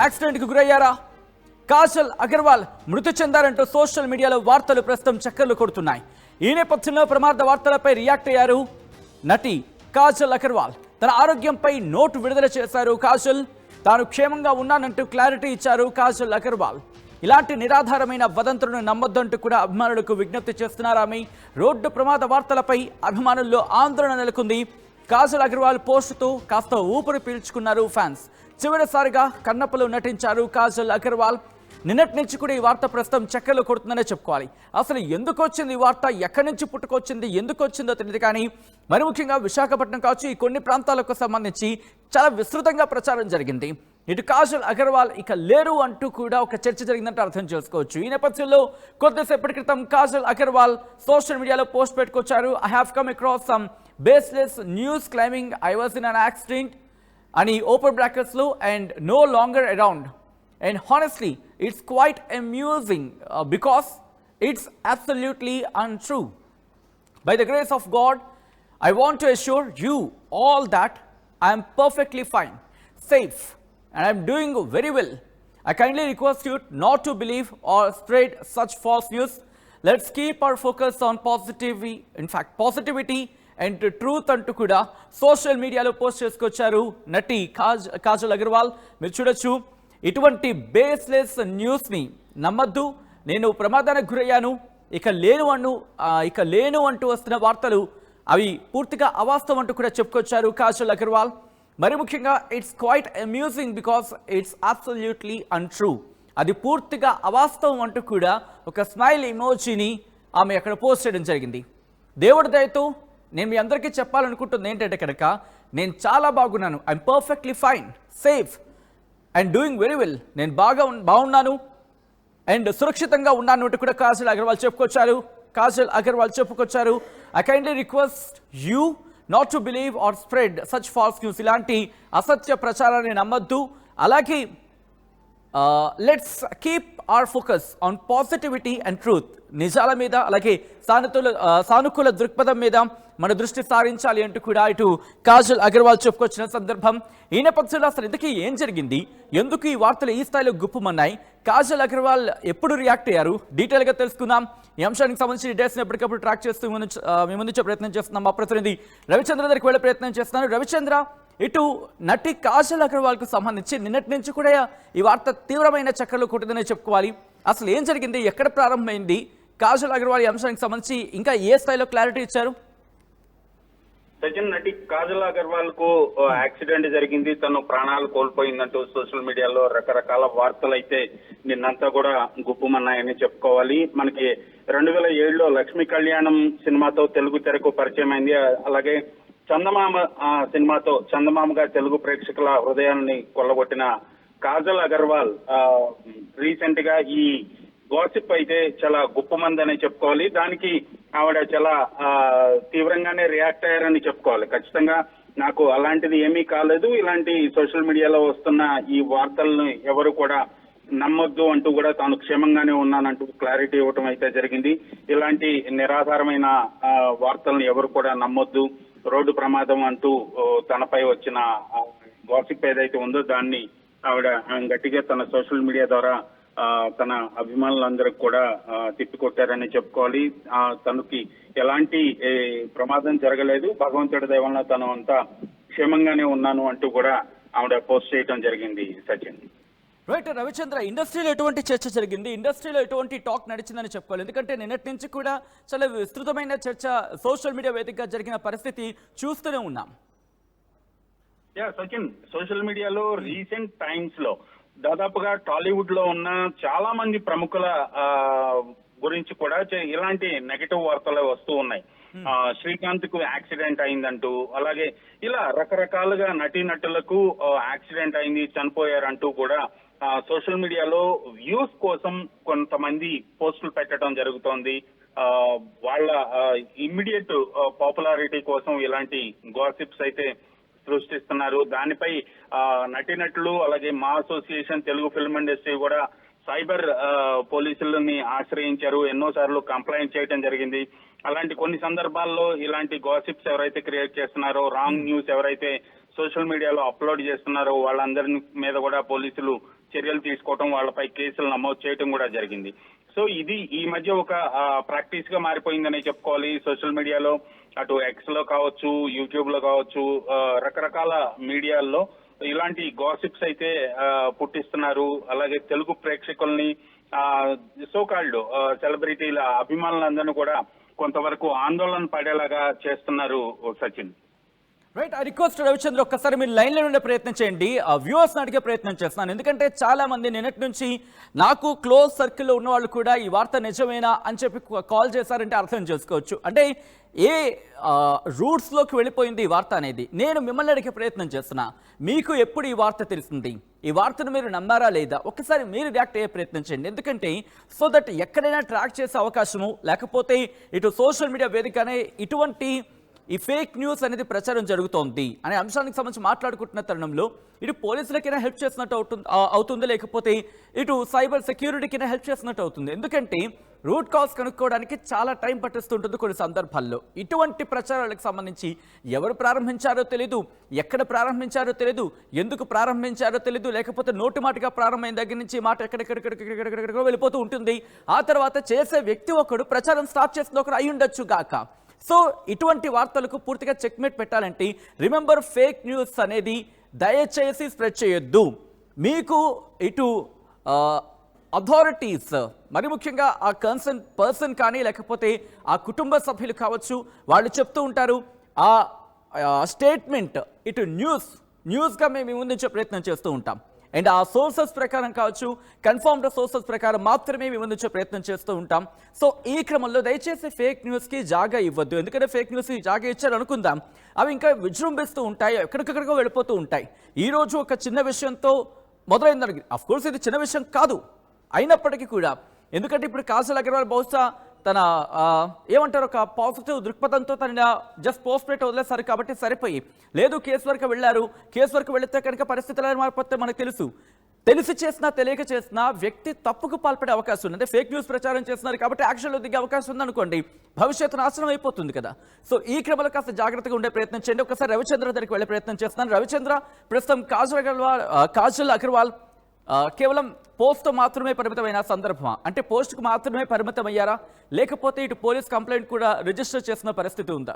యాక్సిడెంట్కి గురయ్యారా? కాజల్ అగర్వాల్ మృతి చెందారంటూ సోషల్ మీడియాలో వార్తలు ప్రస్తుతం చక్కర్లు కొడుతున్నాయి. ఈ నేపథ్యంలో ప్రమాద వార్తలపై రియాక్ట్ అయ్యారు నటి కాజల్ అగర్వాల్. తన ఆరోగ్యంపై నోటు విడుదల చేశారు కాజల్. తాను క్షేమంగా ఉన్నానంటూ క్లారిటీ ఇచ్చారు కాజల్ అగర్వాల్. ఇలాంటి నిరాధారమైన వదంతులను నమ్మొద్దంటూ కూడా అభిమానులకు విజ్ఞప్తి చేస్తున్నారు ఆమె. రోడ్డు ప్రమాద వార్తలపై అభిమానుల్లో ఆందోళన నెలకొంది. కాజల్ అగర్వాల్ పోస్టుతో కాస్త ఊపిరి పీల్చుకున్నారు ఫ్యాన్స్. చివరిసారిగా కన్నప్పలో నటించారు కాజల్ అగర్వాల్. నిన్నటి నుంచి కూడా ఈ వార్త ప్రస్తుతం చక్కర్లు కొడుతుందనే చెప్పుకోవాలి. అసలు ఎందుకు వచ్చింది ఈ వార్త, ఎక్కడి నుంచి పుట్టుకొచ్చింది, ఎందుకు వచ్చిందో తెలియదు. కానీ మరి ముఖ్యంగా విశాఖపట్నం కావచ్చు, ఈ కొన్ని ప్రాంతాలకు సంబంధించి చాలా విస్తృతంగా ప్రచారం జరిగింది. ఇటు కాజల్ అగర్వాల్ ఇక లేరు అంటూ కూడా ఒక చర్చ జరిగిందంటే అర్థం చేసుకోవచ్చు. ఈ నేపథ్యంలో కొద్దిసేపటి క్రితం కాజల్ అగర్వాల్ సోషల్ మీడియాలో పోస్ట్ పెట్టుకొచ్చారు. I have come across some baseless news claiming I was in an accident and he open brackets low and no longer around, and honestly it's quite amusing because it's absolutely untrue. By the grace of God, I want to assure you all that I am perfectly fine, safe, and I am doing very well. I kindly request you not to believe or spread such false news. Let's keep our focus on positivity and truth అంటూ కూడా social మీడియాలో post చేసుకొచ్చారు నటి కాజల్ అగర్వాల్. మీరు చూడొచ్చు, ఇటువంటి baseless న్యూస్ని నమ్మద్దు, నేను ప్రమాదానికి గురయ్యాను, ఇక లేను అంటూ వస్తున్న వార్తలు అవి పూర్తిగా అవాస్తవం అంటూ కూడా చెప్పుకొచ్చారు కాజల్ అగర్వాల్. మరి ముఖ్యంగా it's quite amusing because it's absolutely untrue, అది పూర్తిగా అవాస్తవం అంటూ కూడా ఒక స్మైల్ ఇమోజీని ఆమె అక్కడ పోస్ట్ చేయడం జరిగింది. దేవుడి దయతో నేను మీ అందరికీ చెప్పాలనుకుంటుంది ఏంటంటే కనుక, నేను చాలా బాగున్నాను, I'm perfectly fine, safe and doing very well. నేను బాగున్నాను అండ్ సురక్షితంగా ఉన్నాను అంటూ కూడా కాజల్ అగర్వాల్ చెప్పుకొచ్చారు. I kindly request you not to believe or spread such false news. ఇలాంటి అసత్య ప్రచారాన్ని నమ్మద్దు. అలాగే let's keep our focus on positivity and truth. నిజాల మీద అలాగే సానుకూల దృక్పథం మీద మన దృష్టి సారించాలి అంటూ కూడా ఇటు కాజల్ అగర్వాల్ చెప్పుకొచ్చిన సందర్భం. ఈ నేపథ్యంలో అసలు ఇంతకీ ఏం జరిగింది, ఎందుకు ఈ వార్తలు ఈ స్థాయిలో గుప్పుమన్నాయి, కాజల్ అగర్వాల్ ఎప్పుడు రియాక్ట్ అయ్యారు, డీటెయిల్గా తెలుసుకుందాం. ఈ అంశానికి సంబంధించిన డీటెయిల్స్ని ఎప్పటికప్పుడు ట్రాక్ చేస్తూ మీ ముందుంచే ప్రయత్నం చేస్తున్నాం. మా ప్రతినిధి రవిచంద్ర దగ్గరికి వెళ్ళే ప్రయత్నం చేస్తున్నాను. రవిచంద్ర, ఇటు నటి కాజల్ అగర్వాల్కు సంబంధించి నిన్నటి నుంచి కూడా ఈ వార్త తీవ్రమైన చక్కర్లు కొట్టిందనే చెప్పుకోవాలి. అసలు ఏం జరిగింది, ఎక్కడ ప్రారంభమైంది, కాజల్ అగర్వాల్ ఈ అంశానికి సంబంధించి ఇంకా ఏ స్థాయిలో క్లారిటీ ఇచ్చారు? సచిన్, నటి కాజల్ అగర్వాల్ కు యాక్సిడెంట్ జరిగింది, తను ప్రాణాలు కోల్పోయిందంటూ సోషల్ మీడియాలో రకరకాల వార్తలు అయితే నిన్నంతా కూడా గుప్పుమన్నాయని చెప్పుకోవాలి. మనకి 2007లో లక్ష్మీ కళ్యాణం సినిమాతో తెలుగు తెరకు పరిచయం అయింది. అలాగే చందమామ సినిమాతో చందమామగా తెలుగు ప్రేక్షకుల హృదయాన్ని కొల్లగొట్టిన కాజల్ అగర్వాల్ రీసెంట్ గా ఈ గాసిప్ అయితే చాలా గుప్పమందనే చెప్పుకోవాలి. దానికి ఆవిడ చాలా తీవ్రంగానే రియాక్ట్ అయ్యారని చెప్పుకోవాలి. ఖచ్చితంగా నాకు అలాంటిది ఏమీ కాలేదు, ఇలాంటి సోషల్ మీడియాలో వస్తున్న ఈ వార్తలను ఎవరు కూడా నమ్మొద్దు అంటూ కూడా తాను క్షేమంగానే ఉన్నానంటూ క్లారిటీ ఇవ్వటం అయితే జరిగింది. ఇలాంటి నిరాధారమైన వార్తలను ఎవరు కూడా నమ్మొద్దు, రోడ్డు ప్రమాదం అంటూ తనపై వచ్చిన గాసిప్ ఏదైతే ఉందో దాన్ని ఆవిడ గట్టిగా తన సోషల్ మీడియా ద్వారా తన అభిమానులందరికి కూడా తిప్పికొట్టారని చెప్పుకోవాలి. తనకి ఎలాంటి ప్రమాదం జరగలేదు, భగవంతుడి దయ వలన తను అంతా క్షేమంగానే ఉన్నాను అంటూ కూడా ఆవిడ పోస్ట్ చేయడం జరిగింది. సచిన్, రైట్. రవిచంద్ర, ఇండస్ట్రీలో ఎటువంటి చర్చ జరిగింది, ఇండస్ట్రీలో ఎటువంటి టాక్ నడిచిందని చెప్పుకోవాలి? ఎందుకంటే నిన్నటి నుంచి కూడా చాలా విస్తృతమైన చర్చ సోషల్ మీడియా వేదికగా జరిగిన పరిస్థితి చూస్తూనే ఉన్నాం. సచిన్, సోషల్ మీడియాలో రీసెంట్ టైమ్స్ లో దాదాపుగా టాలీవుడ్ లో ఉన్న చాలా మంది ప్రముఖుల గురించి కూడా ఇలాంటి నెగటివ్ వార్తలు వస్తూ ఉన్నాయి. శ్రీకాంత్ కు యాక్సిడెంట్ అయిందంటూ, అలాగే ఇలా రకరకాలుగా నటీనటులకు యాక్సిడెంట్ అయింది, చనిపోయారంటూ కూడా సోషల్ మీడియాలో వ్యూస్ కోసం కొంతమంది పోస్టులు పెట్టడం జరుగుతోంది. వాళ్ళ ఇమ్మీడియట్ పాపులారిటీ కోసం ఇలాంటి గాసిప్స్ అయితే సృష్టిస్తున్నారు. దానిపై నటీనటులు అలాగే మా అసోసియేషన్ తెలుగు ఫిల్మ్ ఇండస్ట్రీ కూడా సైబర్ పోలీసులని ఆశ్రయించారు, ఎన్నోసార్లు కంప్లైంట్ చేయడం జరిగింది. అలాంటి కొన్ని సందర్భాల్లో ఇలాంటి గాసిప్స్ ఎవరైతే క్రియేట్ చేస్తున్నారో, రాంగ్ న్యూస్ ఎవరైతే సోషల్ మీడియాలో అప్లోడ్ చేస్తున్నారో వాళ్ళందరి మీద కూడా పోలీసులు చర్యలు తీసుకోవటం, వాళ్ళపై కేసులు నమోదు చేయటం కూడా జరిగింది. సో ఇది ఈ మధ్య ఒక ప్రాక్టీస్ గా మారిపోయిందని చెప్పుకోవాలి. సోషల్ మీడియాలో అటు ఎక్స్ లో కావచ్చు, యూట్యూబ్ లో కావచ్చు, రకరకాల మీడియాల్లో ఇలాంటి గాసిప్స్ అయితే పుట్టిస్తున్నారు. అలాగే తెలుగు ప్రేక్షకుల్ని సో కాల్డ్ సెలబ్రిటీల అభిమానులందరినీ కూడా కొంతవరకు ఆందోళన పడేలాగా చేస్తున్నారు Sachin. Right, I request Ravichandra ఒక్కసారి మీరు లైన్లో ఉండే ప్రయత్నం చేయండి. వ్యూవర్స్ని అడిగే ప్రయత్నం చేస్తున్నాను, ఎందుకంటే చాలా మంది నిన్నటి నుంచి నాకు క్లోజ్ సర్కిల్లో ఉన్న వాళ్ళు కూడా ఈ వార్త నిజమేనా అని చెప్పి కాల్ చేశారంటే అర్థం చేసుకోవచ్చు. అంటే ఏ రూట్స్లోకి వెళ్ళిపోయింది ఈ వార్త అనేది నేను మిమ్మల్ని అడిగే ప్రయత్నం చేస్తున్నా. మీకు ఎప్పుడు ఈ వార్త తెలిసింది? ఈ వార్తను మీరు నమ్మారా లేదా? ఒక్కసారి మీరు రియాక్ట్ అయ్యే ప్రయత్నం చేయండి, ఎందుకంటే సో దట్ ఎక్కడైనా ట్రాక్ చేసే అవకాశము, లేకపోతే ఇటు సోషల్ మీడియా వేదికనే ఇటువంటి ఈ ఫేక్ న్యూస్ అనేది ప్రచారం జరుగుతోంది అనే అంశానికి సంబంధించి మాట్లాడుకుంటున్న తరుణంలో ఇటు పోలీసులకైనా హెల్ప్ చేసినట్టు అవుతుంది, లేకపోతే ఇటు సైబర్ సెక్యూరిటీకైనా హెల్ప్ చేసినట్టు అవుతుంది. ఎందుకంటే రూట్ కాజ్ కనుక్కోవడానికి చాలా టైం పట్టిస్తుంటుంది కొన్ని సందర్భాల్లో. ఇటువంటి ప్రచారాలకు సంబంధించి ఎవరు ప్రారంభించారో తెలీదు, ఎక్కడ ప్రారంభించారో తెలీదు, ఎందుకు ప్రారంభించారో తెలీదు, లేకపోతే నోటి మాటగా ప్రారంభమైన దగ్గర నుంచి మాట ఎక్కడెక్కడెక్కడెక్కడెక్కడెక్కడెక్కడో వెళ్ళిపోతూ ఉంటుంది. ఆ తర్వాత చేసే వ్యక్తి ఒకడు ప్రచారం స్టార్ట్ చేసిన ఒకడు అయి ఉండొచ్చు గాక. సో ఇటువంటి వార్తలకు పూర్తిగా చెక్మేట్ పెట్టాలంటే రిమెంబర్, ఫేక్ న్యూస్ అనేది దయచేసి స్ప్రెడ్ చేయొద్దు. మీకు ఇటు అథారిటీస్, మరి ముఖ్యంగా ఆ కన్సర్న్ పర్సన్ కానీ లేకపోతే ఆ కుటుంబ సభ్యులు కావచ్చు, వాళ్ళు చెప్తూ ఉంటారు ఆ స్టేట్మెంట్ ఇటు న్యూస్గా మేము ముందుంచే ప్రయత్నం చేస్తూ ఉంటాం. అండ్ ఆ సోర్సెస్ ప్రకారం కావచ్చు, కన్ఫర్మ్డ్ సోర్సెస్ ప్రకారం మాత్రమే మేము ముందుంచే ప్రయత్నం చేస్తూ ఉంటాం. సో ఈ క్రమంలో దయచేసి ఫేక్ న్యూస్కి జాగా ఇవ్వద్దు, ఎందుకంటే ఫేక్ న్యూస్కి జాగా ఇచ్చారు అనుకుందాం, అవి ఇంకా విజృంభిస్తూ ఉంటాయి, ఎక్కడికక్కడికో వెళ్ళిపోతూ ఉంటాయి. ఈరోజు ఒక చిన్న విషయంతో మొదలైందని, అఫ్కోర్స్ ఇది చిన్న విషయం కాదు అయినప్పటికీ కూడా, ఎందుకంటే ఇప్పుడు కాజల్ అగర్వాల్ బహుశా తన ఏమంటారు ఒక పాజిటివ్ దృక్పథంతో తన జస్ట్ పోస్ట్ పెట్టి వదిలేస్తారు కాబట్టి సరిపోయి, లేదు కేసు వరకు వెళ్ళారు, కేసు వరకు వెళితే కనుక పరిస్థితులు మారిపోతే మనకు తెలిసి చేసినా తెలియక చేసినా వ్యక్తి తప్పుకు పాల్పడే అవకాశం ఉంది. అంటే ఫేక్ న్యూస్ ప్రచారం చేస్తున్నారు కాబట్టి యాక్షన్లో దిగే అవకాశం ఉందనుకోండి, భవిష్యత్తు నాశనం అయిపోతుంది కదా. సో ఈ క్రమంలో కాస్త జాగ్రత్తగా ఉండే ప్రయత్నం చేయండి. ఒకసారి రవిచంద్ర దగ్గరికి వెళ్ళే ప్రయత్నం చేస్తున్నాను. రవిచంద్ర, ప్రస్తుతం కాజల్ అగర్వాల్ కేవలం పోస్ట్తో మాత్రమే పరిమితమైన సందర్భమా? అంటే పోస్ట్కు మాత్రమే పరిమితం అయ్యారా, లేకపోతే ఇటు పోలీస్ కంప్లైంట్ కూడా రిజిస్టర్ చేసిన పరిస్థితి ఉందా?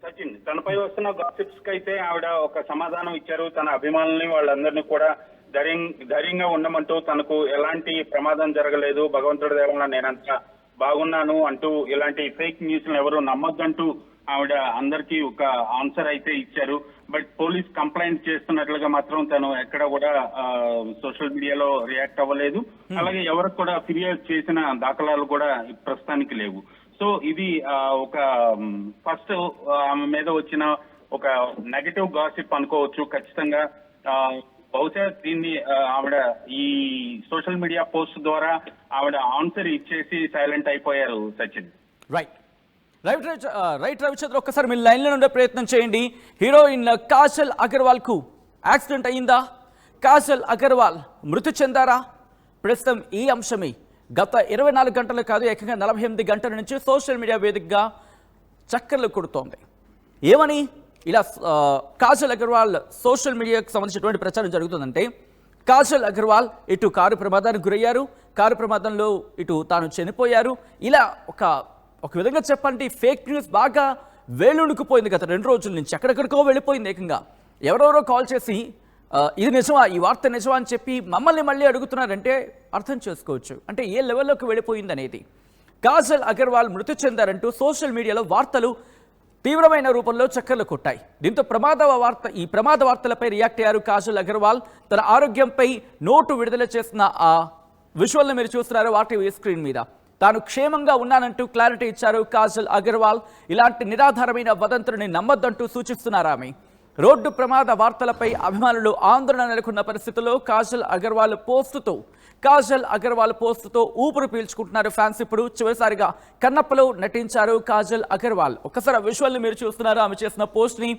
సచిన్, తనపై వస్తున్న గాసిప్స్ కి అయితే ఆవిడ ఒక సమాధానం ఇచ్చారు. తన అభిమానుల్ని వాళ్ళందరినీ కూడా ధైర్యంగా ఉండమంటూ, తనకు ఎలాంటి ప్రమాదం జరగలేదు, భగవంతుడి దయ వల్ల నేనంతా బాగున్నాను అంటూ, ఇలాంటి ఫేక్ న్యూస్ ఎవరు నమ్మొద్దంటూ ఆవిడ అందరికీ ఒక ఆన్సర్ అయితే ఇచ్చారు. బట్ పోలీస్ కంప్లైంట్ చేస్తున్నట్లుగా మాత్రం తను ఎక్కడ కూడా సోషల్ మీడియాలో రియాక్ట్ అవ్వలేదు. అలాగే ఎవరికి కూడా ఫిర్యాదు చేసిన దాఖలాలు కూడా ప్రస్తుతానికి లేవు. సో ఇది ఒక ఫస్ట్ ఆమె మీద వచ్చిన ఒక నెగటివ్ గాసిప్ అనుకోవచ్చు ఖచ్చితంగా. బహుశా దీన్ని ఆవిడ ఈ సోషల్ మీడియా పోస్ట్ ద్వారా ఆవిడ ఆన్సర్ ఇచ్చేసి సైలెంట్ అయిపోయారు సచిన్. రైట్ రవిచంద్ర, ఒక్కసారి మీరు లైన్లో ఉండే ప్రయత్నం చేయండి. హీరోయిన్ కాజల్ అగర్వాల్ కు యాక్సిడెంట్ అయ్యిందా? కాజల్ అగర్వాల్ మృతి చెందారా? ప్రస్తుతం ఈ అంశమే గత 24 గంటలు కాదు, ఏకంగా 48 గంటల నుంచి సోషల్ మీడియా వేదికగా చక్కర్లు కొడుతోంది. ఏమని ఇలా కాజల్ అగర్వాల్ సోషల్ మీడియాకు సంబంధించినటువంటి ప్రచారం జరుగుతుందంటే, కాజల్ అగర్వాల్ ఇటు కారు ప్రమాదానికి గురయ్యారు, కారు ప్రమాదంలో ఇటు తాను చనిపోయారు. ఇలా ఒక విధంగా చెప్పాలంటే ఈ ఫేక్ న్యూస్ బాగా వేలుణుకుపోయింది గత 2 రోజుల నుంచి, ఎక్కడెక్కడికో వెళ్ళిపోయింది. ఏకంగా ఎవరెవరో కాల్ చేసి ఇది నిజమా, ఈ వార్త నిజమా అని చెప్పి మమ్మల్ని మళ్ళీ అడుగుతున్నారంటే అర్థం చేసుకోవచ్చు అంటే ఏ లెవెల్లోకి వెళ్ళిపోయింది అనేది. కాజల్ అగర్వాల్ మృతి చెందారంటూ సోషల్ మీడియాలో వార్తలు తీవ్రమైన రూపంలో చక్కర్లు కొట్టాయి. దీంతో ఈ ప్రమాద వార్తలపై రియాక్ట్ అయ్యారు కాజల్ అగర్వాల్. తన ఆరోగ్యంపై నోటు విడుదల చేసిన ఆ విజువల్ని మీరు చూస్తున్నారు వాటి స్క్రీన్ మీద. తాను క్షేమంగా ఉన్నానంటూ క్లారిటీ ఇచ్చారు కాజల్ అగర్వాల్. ఇలాంటి నిరాధారమైన వదంతులని నమ్మొద్దంటూ సూచిస్తున్నారు ఆమె. రోడ్డు ప్రమాద వార్తలపై అభిమానులు ఆందోళన నెలకొన్న పరిస్థితుల్లో కాజల్ అగర్వాల్ పోస్టుతో ఊపిరి పీల్చుకుంటున్నారు ఫ్యాన్స్. ఇప్పుడు చివరిసారిగా కన్నప్పలో నటించారు కాజల్ అగర్వాల్. ఒక్కసారి విజువల్ని మీరు చూస్తున్నారు ఆమె చేసిన పోస్ట్ ని.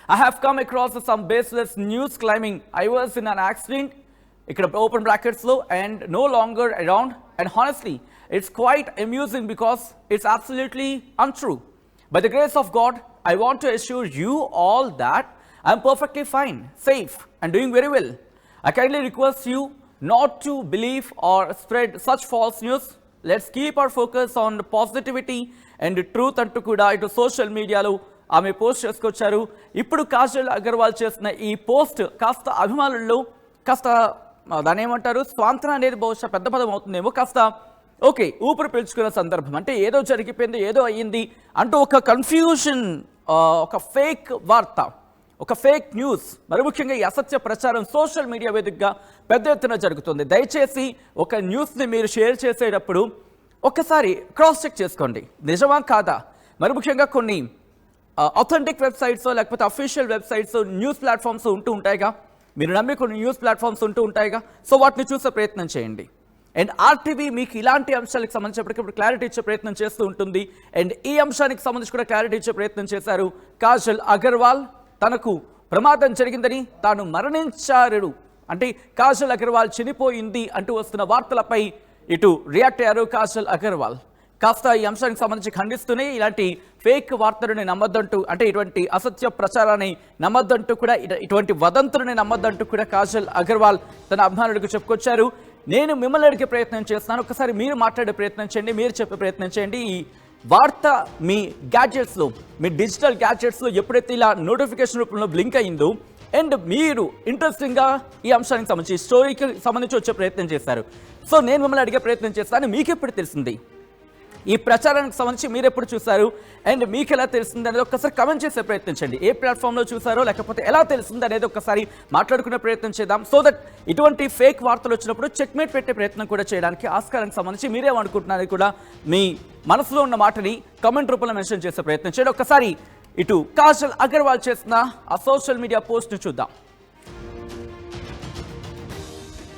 I have come across some baseless news claiming I was in an accident, ఇక్కడ ఓపెన్ బ్రాకెట్స్ లో, and no longer around, and honestly it's quite amusing because it's absolutely untrue. By the grace of God, I want to assure you all that I'm perfectly fine, safe and doing very well. I kindly request you not to believe or spread such false news. Let's keep our focus on positivity and truth అంటూ కూడా ఇటు social మీడియాలో ఆమె post చేసుకొచ్చారు. ఇప్పుడు కాజల్ అగర్వాల్ చేసిన ఈ post కాస్త అభిమానుల్లో కాస్త దాని ఏమంటారు స్వాంతన అనేది బహుశా పెద్ద పదం అవుతుందేమో, కాస్త ఓకే ఊపిరి పీల్చుకున్న సందర్భం, అంటే ఏదో జరిగిపోయింది ఏదో అయ్యింది అంటూ ఒక కన్ఫ్యూజన్, ఒక ఫేక్ వార్త, ఒక ఫేక్ న్యూస్, మరి ముఖ్యంగా ఈ అసత్య ప్రచారం సోషల్ మీడియా వేదికగా పెద్ద ఎత్తున జరుగుతుంది. దయచేసి ఒక న్యూస్ని మీరు షేర్ చేసేటప్పుడు ఒకసారి క్రాస్ చెక్ చేసుకోండి, నిజమా కాదా. మరి ముఖ్యంగా కొన్ని అథెంటిక్ వెబ్సైట్స్ లేకపోతే అఫీషియల్ వెబ్సైట్స్, న్యూస్ ప్లాట్ఫామ్స్ ఉంటూ ఉంటాయిగా, మీరు నమ్మి కొన్ని న్యూస్ ప్లాట్ఫామ్స్ ఉంటూ ఉంటాయిగా, సో వాటిని చూసే ప్రయత్నం చేయండి. అండ్ ఆర్టీవీ మీకు ఇలాంటి అంశాలకు సంబంధించినప్పటికప్పుడు క్లారిటీ ఇచ్చే ప్రయత్నం చేస్తూ ఉంటుంది. అండ్ ఈ అంశానికి సంబంధించి కూడా క్లారిటీ ఇచ్చే ప్రయత్నం చేశారు. కాజల్ అగర్వాల్ తనకు ప్రమాదం జరిగిందని, తాను మరణించారు అంటే కాజల్ అగర్వాల్ చనిపోయింది అంటూ వస్తున్న వార్తలపై ఇటు రియాక్ట్ అయ్యారు కాజల్ అగర్వాల్. కాస్త ఈ అంశానికి సంబంధించి ఖండిస్తూనే ఇలాంటి ఫేక్ వార్తలని నమ్మద్దంటూ, అంటే ఇటువంటి అసత్య ప్రచారాన్ని నమ్మద్దంటూ కూడా, ఇటువంటి వదంతులని నమ్మద్దంటూ కూడా కాజల్ అగర్వాల్ తన అభిమానులకు చెప్పుకొచ్చారు. నేను మిమ్మల్ని అడిగే ప్రయత్నం చేస్తున్నాను, ఒకసారి మీరు మాట్లాడే ప్రయత్నం చేయండి, మీరు చెప్పే ప్రయత్నం చేయండి. ఈ వార్త మీ గ్యాడ్జెట్స్లో, మీ డిజిటల్ గ్యాడ్జెట్స్లో ఎప్పుడైతే ఇలా నోటిఫికేషన్ రూపంలో బ్లింక్ అయిందో అండ్ మీరు ఇంట్రెస్టింగ్గా ఈ అంశానికి సంబంధించి స్టోరీకి సంబంధించి వచ్చే ప్రయత్నం చేశారు. సో నేను మిమ్మల్ని అడిగే ప్రయత్నం చేస్తాను, మీకు ఎప్పుడు తెలిసింది ఈ ప్రచారానికి సంబంధించి, మీరు ఎప్పుడు చూశారు అండ్ మీకు ఎలా తెలిసింది అనేది ఒక్కసారి కమెంట్ చేసే ప్రయత్నం చేయండి. ఏ ప్లాట్ఫామ్లో చూసారో లేకపోతే ఎలా తెలిసింది అనేది ఒకసారి మాట్లాడుకునే ప్రయత్నం చేద్దాం. సో దట్ ఇటువంటి ఫేక్ వార్తలు వచ్చినప్పుడు చెక్మేట్ పెట్టే ప్రయత్నం కూడా చేయడానికి ఆస్కారానికి సంబంధించి మీరేమనుకుంటున్నారని కూడా మీ మనసులో ఉన్న మాటని కమెంట్ రూపంలో మెన్షన్ చేసే ప్రయత్నం చేయండి. ఒక్కసారి ఇటు కాజల్ అగర్వాల్ చేసిన ఆ సోషల్ మీడియా పోస్ట్ని చూద్దాం.